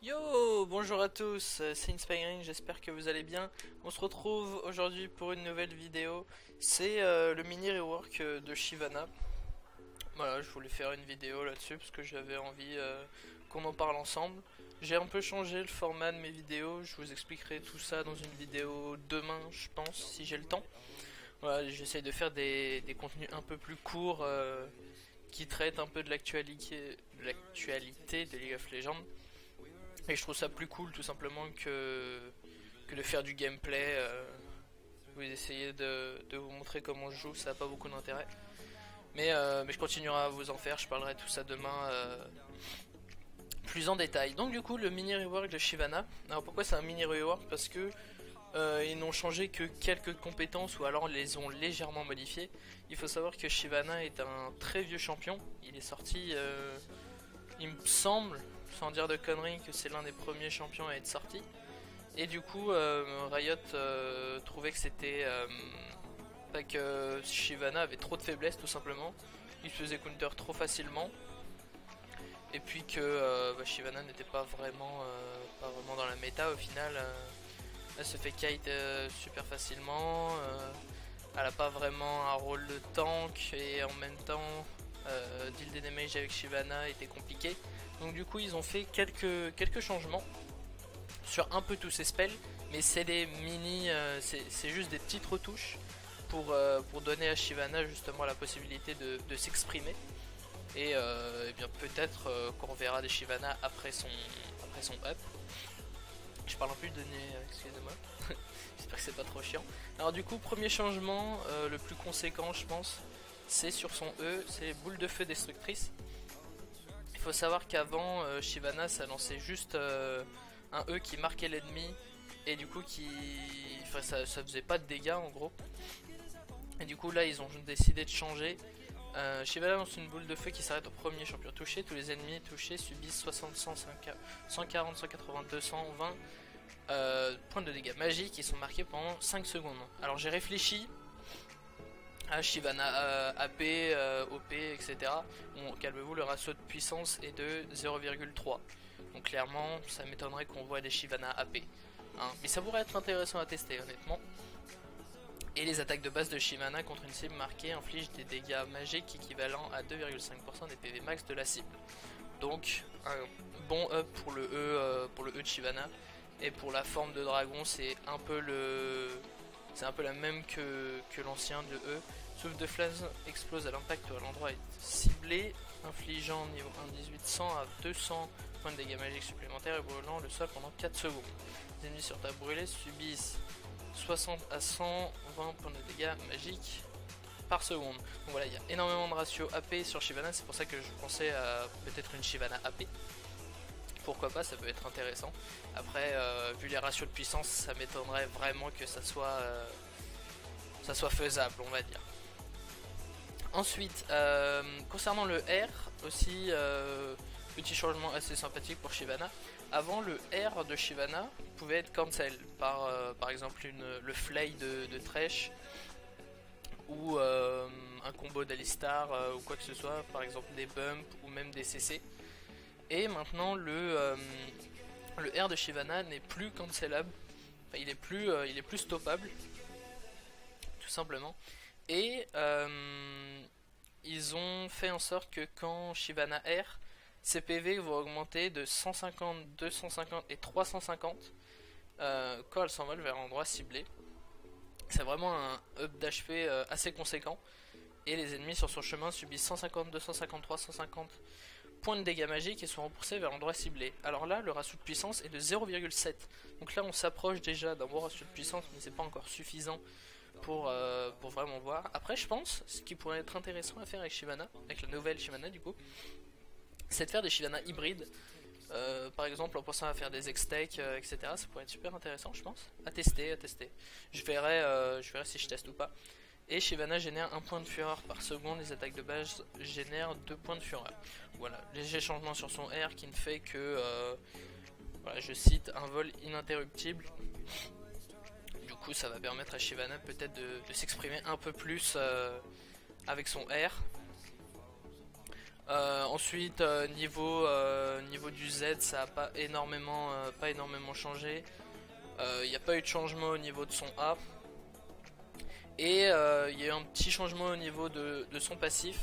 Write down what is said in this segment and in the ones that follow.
Yo, bonjour à tous, c'est Inspiring, j'espère que vous allez bien. On se retrouve aujourd'hui pour une nouvelle vidéo. C'est le mini rework de Shyvana. Voilà, je voulais faire une vidéo là-dessus parce que j'avais envie qu'on en parle ensemble. J'ai un peu changé le format de mes vidéos, je vous expliquerai tout ça dans une vidéo demain, je pense, si j'ai le temps. Voilà, j'essaye de faire des contenus un peu plus courts qui traitent un peu de l'actualité de League of Legends. Et je trouve ça plus cool tout simplement que de faire du gameplay. Vous essayez de vous montrer comment je joue, ça n'a pas beaucoup d'intérêt. Mais je continuerai à vous en faire, je parlerai de tout ça demain plus en détail. Donc du coup le mini rework de Shyvana. Alors pourquoi c'est un mini rework? Parce que ils n'ont changé que quelques compétences ou alors les ont légèrement modifiées. Il faut savoir que Shyvana est un très vieux champion. Il est sorti, il me semble, sans dire de conneries, que c'est l'un des premiers champions à être sorti. Et du coup, Riot trouvait que c'était que Shyvana avait trop de faiblesses tout simplement. Il se faisait counter trop facilement. Et puis que Shyvana n'était pas vraiment dans la méta au final. Elle se fait kite super facilement. Elle a pas vraiment un rôle de tank et en même temps deal des damage avec Shyvana était compliqué. Donc du coup ils ont fait quelques changements sur un peu tous ces spells, mais c'est des mini, c'est juste des petites retouches pour donner à Shyvana justement la possibilité de s'exprimer. Et bien peut-être qu'on reverra des Shyvana après son up. Je parle un peu de nez, excusez-moi. J'espère que c'est pas trop chiant. Alors du coup, premier changement, le plus conséquent je pense, c'est sur son E, c'est boule de feu destructrice. Il faut savoir qu'avant, Shyvana ça lançait juste un E qui marquait l'ennemi et du coup enfin, ça faisait pas de dégâts en gros. Et du coup là ils ont décidé de changer. Shyvana lance une boule de feu qui s'arrête au premier champion touché. Tous les ennemis touchés subissent 60, 140, 180, 220 points de dégâts magiques qui sont marqués pendant 5 secondes. Alors j'ai réfléchi à Shyvana AP, OP, etc. Bon, calmez-vous, le ratio de puissance est de 0,3. Donc clairement, ça m'étonnerait qu'on voit des Shyvana AP. Hein. Mais ça pourrait être intéressant à tester, honnêtement. Et les attaques de base de Shyvana contre une cible marquée infligent des dégâts magiques équivalents à 2,5% des PV max de la cible. Donc un bon up pour le E de Shyvana. Et pour la forme de dragon, c'est un peu la même que l'ancien de E. Souffle de flamme explose à l'impact à l'endroit est ciblé, infligeant niveau 1,18 100 à 200 points de dégâts magiques supplémentaires et brûlant le sol pendant 4 secondes. Les ennemis sur ta brûlée subissent 60 à 120 points de dégâts magiques par seconde. Donc voilà, il y a énormément de ratio AP sur Shyvana, c'est pour ça que je pensais à peut-être une Shyvana AP. Pourquoi pas, ça peut être intéressant. Après, vu les ratios de puissance, ça m'étonnerait vraiment que ça soit faisable, on va dire. Ensuite, concernant le R, aussi petit changement assez sympathique pour Shyvana. Avant, le R de Shyvana pouvait être cancel par exemple le Flay de Thresh ou un combo d'Alistar ou quoi que ce soit, par exemple des bumps ou même des CC. Et maintenant, le R de Shyvana n'est plus cancelable, enfin, il est plus stoppable, tout simplement. Et ils ont fait en sorte que quand Shyvana R, ses PV vont augmenter de 150, 250 et 350 quand elle s'envole vers l'endroit ciblé. C'est vraiment un up d'HP assez conséquent. Et les ennemis sur son chemin subissent 150, 250, 350 points de dégâts magiques et sont repoussés vers l'endroit ciblé. Alors là, le ratio de puissance est de 0,7. Donc là, on s'approche déjà d'un bon ratio de puissance, mais c'est pas encore suffisant pour vraiment voir. Après, je pense, ce qui pourrait être intéressant à faire avec Shyvana, avec la nouvelle Shyvana du coup, c'est de faire des Shyvana hybrides. Par exemple, en pensant à faire des X-Tech, etc. Ça pourrait être super intéressant, je pense. À tester, à tester. Je verrai si je teste ou pas. Et Shyvana génère 1 point de fureur par seconde, les attaques de base génèrent 2 points de fureur. Voilà, léger changement sur son R qui ne fait que, voilà, je cite, un vol ininterruptible. Du coup, ça va permettre à Shyvana peut-être de s'exprimer un peu plus avec son R. Ensuite, niveau du Z, ça n'a pas énormément changé. Il n'y a pas eu de changement au niveau de son A. Et il y a eu un petit changement au niveau de son passif.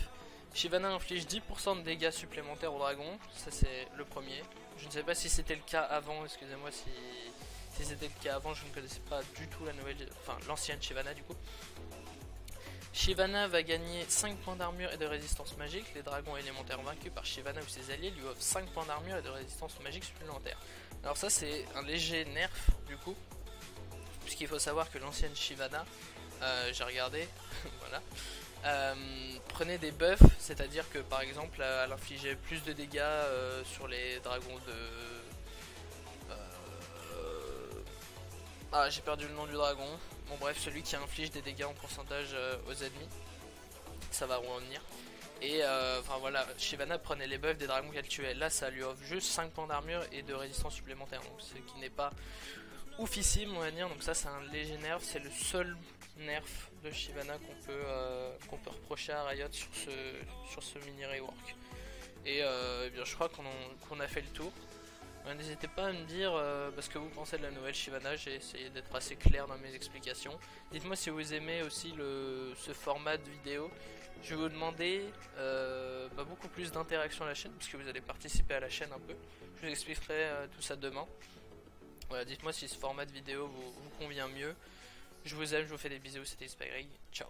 Shyvana inflige 10% de dégâts supplémentaires au dragon, ça c'est le premier. Je ne sais pas si c'était le cas avant, excusez-moi si c'était le cas avant, je ne connaissais pas du tout la nouvelle, enfin l'ancienne Shyvana du coup. Shyvana va gagner 5 points d'armure et de résistance magique. Les dragons élémentaires vaincus par Shyvana ou ses alliés lui offrent 5 points d'armure et de résistance magique supplémentaires. Alors ça c'est un léger nerf du coup, puisqu'il faut savoir que l'ancienne Shyvana, j'ai regardé, voilà, prenait des buffs, c'est-à-dire que par exemple elle infligeait plus de dégâts sur les dragons de... Ah, j'ai perdu le nom du dragon. Bon bref, celui qui inflige des dégâts en pourcentage aux ennemis, ça va revenir. Et enfin voilà, Shyvana prenait les buffs des dragons qu'elle tuait. Là ça lui offre juste 5 points d'armure et de résistance supplémentaire, donc ce qui n'est pas oufissime on va dire. Donc ça c'est un léger nerf, c'est le seul nerf de Shyvana qu'on peut reprocher à Riot sur ce mini rework. Et eh bien, je crois qu'on a fait le tour. N'hésitez pas à me dire ce que vous pensez de la nouvelle Shyvana, j'ai essayé d'être assez clair dans mes explications. Dites-moi si vous aimez aussi ce format de vidéo. Je vais vous demander beaucoup plus d'interaction à la chaîne, puisque vous allez participer à la chaîne un peu. Je vous expliquerai tout ça demain. Voilà, dites-moi si ce format de vidéo vous convient mieux. Je vous aime, je vous fais des bisous, c'était Spygreg, ciao.